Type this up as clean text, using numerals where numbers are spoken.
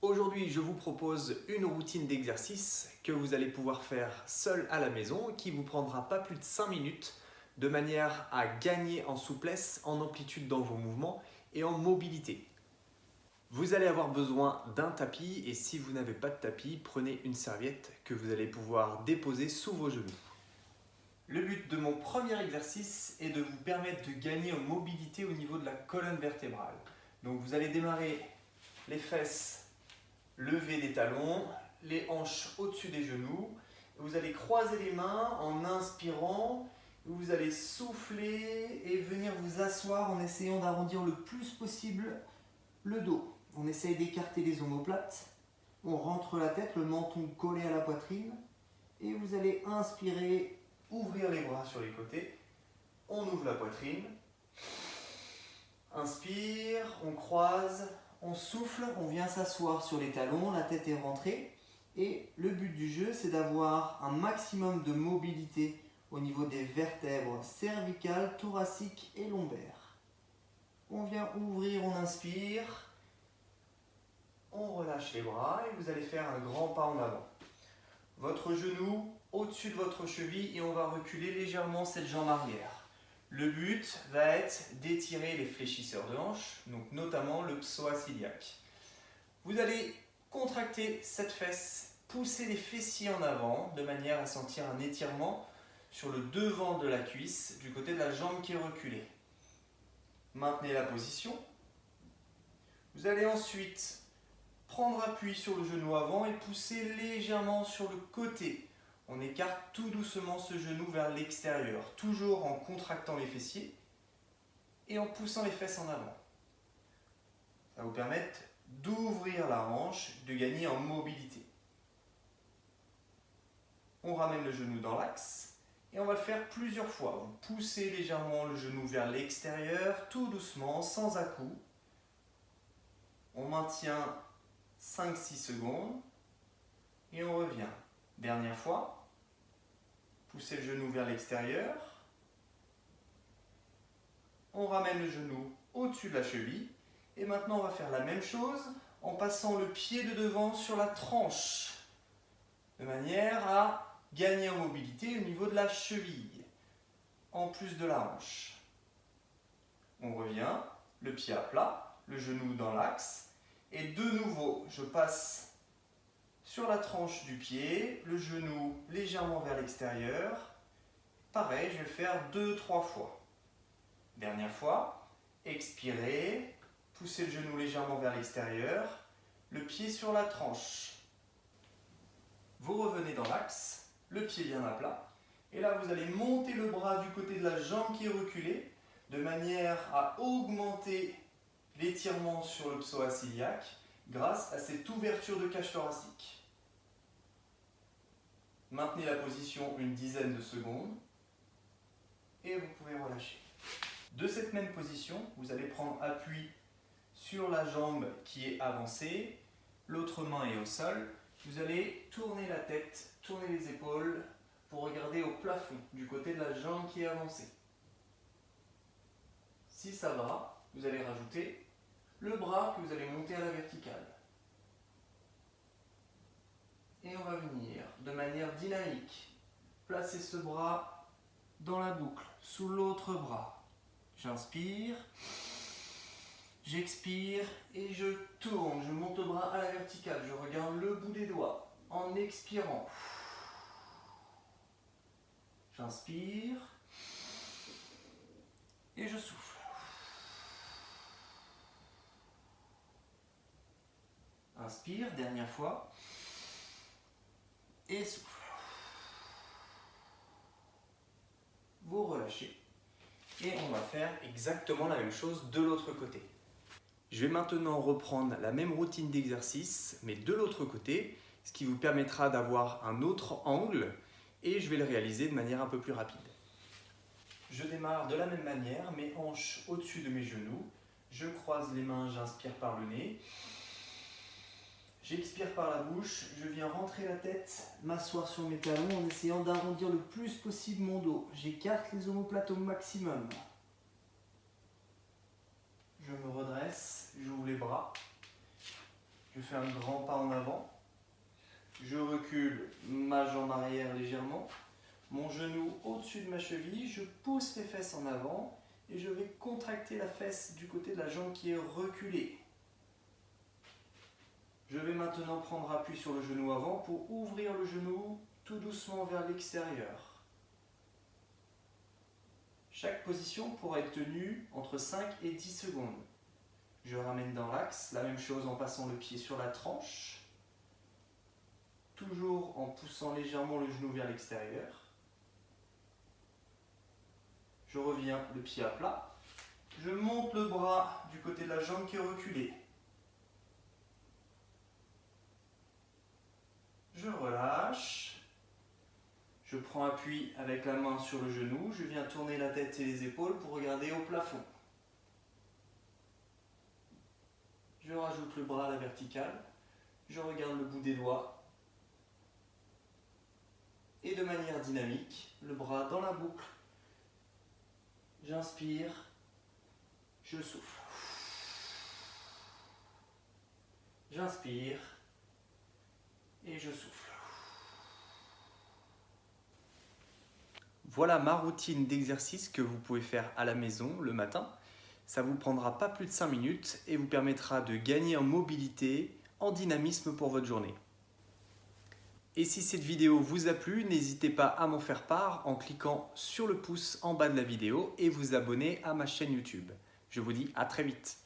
Aujourd'hui, je vous propose une routine d'exercice que vous allez pouvoir faire seul à la maison qui vous prendra pas plus de 5 minutes de manière à gagner en souplesse, en amplitude dans vos mouvements et en mobilité. Vous allez avoir besoin d'un tapis et si vous n'avez pas de tapis, prenez une serviette que vous allez pouvoir déposer sous vos genoux. Le but de mon premier exercice est de vous permettre de gagner en mobilité au niveau de la colonne vertébrale. Donc vous allez démarrer les fesses levées des talons, les hanches au-dessus des genoux. Vous allez croiser les mains en inspirant. Vous allez souffler et venir vous asseoir en essayant d'arrondir le plus possible le dos. On essaye d'écarter les omoplates. On rentre la tête, le menton collé à la poitrine. Et vous allez inspirer, ouvrir les bras sur les côtés. On ouvre la poitrine. Inspire, on croise. On souffle, on vient s'asseoir sur les talons, la tête est rentrée. Et le but du jeu, c'est d'avoir un maximum de mobilité au niveau des vertèbres cervicales, thoraciques et lombaires. On vient ouvrir, on inspire. On relâche les bras et vous allez faire un grand pas en avant. Votre genou au-dessus de votre cheville et on va reculer légèrement cette jambe arrière. Le but va être d'étirer les fléchisseurs de hanche, donc notamment le psoas iliaque. Vous allez contracter cette fesse, pousser les fessiers en avant de manière à sentir un étirement sur le devant de la cuisse du côté de la jambe qui est reculée. Maintenez la position. Vous allez ensuite prendre appui sur le genou avant et pousser légèrement sur le côté. On écarte tout doucement ce genou vers l'extérieur, toujours en contractant les fessiers et en poussant les fesses en avant. Ça va vous permettre d'ouvrir la hanche, de gagner en mobilité. On ramène le genou dans l'axe et on va le faire plusieurs fois. Vous poussez légèrement le genou vers l'extérieur, tout doucement, sans à-coups. On maintient 5-6 secondes et on revient. Dernière fois, poussez le genou vers l'extérieur. On ramène le genou au-dessus de la cheville. Et maintenant, on va faire la même chose en passant le pied de devant sur la tranche. De manière à gagner en mobilité au niveau de la cheville, en plus de la hanche. On revient, le pied à plat, le genou dans l'axe. Et de nouveau, je passe sur la tranche du pied, le genou légèrement vers l'extérieur. Pareil, je vais le faire 2-3 fois. Dernière fois, expirez, poussez le genou légèrement vers l'extérieur, le pied sur la tranche. Vous revenez dans l'axe, le pied bien à plat. Et là, vous allez monter le bras du côté de la jambe qui est reculée, de manière à augmenter l'étirement sur le psoas iliaque grâce à cette ouverture de cage thoracique. Maintenez la position une dizaine de secondes et vous pouvez relâcher. De cette même position, vous allez prendre appui sur la jambe qui est avancée, l'autre main est au sol. Vous allez tourner la tête, tourner les épaules pour regarder au plafond du côté de la jambe qui est avancée. Si ça va, vous allez rajouter le bras que vous allez monter à la verticale. Et on va venir de manière dynamique placer ce bras dans la boucle, sous l'autre bras. J'inspire, j'expire et je tourne. Je monte le bras à la verticale. Je regarde le bout des doigts en expirant. J'inspire et je souffle. Inspire, dernière fois. Et souffle. Vous relâchez. Et on va faire exactement la même chose de l'autre côté. Je vais maintenant reprendre la même routine d'exercice, mais de l'autre côté, ce qui vous permettra d'avoir un autre angle et je vais le réaliser de manière un peu plus rapide. Je démarre de la même manière, mes hanches au-dessus de mes genoux. Je croise les mains, j'inspire par le nez. J'expire par la bouche, je viens rentrer la tête, m'asseoir sur mes talons en essayant d'arrondir le plus possible mon dos. J'écarte les omoplates au maximum. Je me redresse, j'ouvre les bras. Je fais un grand pas en avant. Je recule ma jambe arrière légèrement. Mon genou au-dessus de ma cheville. Je pousse les fesses en avant et je vais contracter la fesse du côté de la jambe qui est reculée. Je vais maintenant prendre appui sur le genou avant pour ouvrir le genou tout doucement vers l'extérieur. Chaque position pourra être tenue entre 5 et 10 secondes. Je ramène dans l'axe, la même chose en passant le pied sur la tranche. Toujours en poussant légèrement le genou vers l'extérieur. Je reviens le pied à plat. Je monte le bras du côté de la jambe qui est reculée. Je relâche. Je prends appui avec la main sur le genou. Je viens tourner la tête et les épaules pour regarder au plafond. Je rajoute le bras à la verticale. Je regarde le bout des doigts. Et de manière dynamique, le bras dans la boucle. J'inspire. Je souffle. J'inspire. Et je souffle. Voilà ma routine d'exercice que vous pouvez faire à la maison le matin. Ça ne vous prendra pas plus de 5 minutes et vous permettra de gagner en mobilité, en dynamisme pour votre journée. Et si cette vidéo vous a plu, n'hésitez pas à m'en faire part en cliquant sur le pouce en bas de la vidéo et vous abonner à ma chaîne YouTube. Je vous dis à très vite.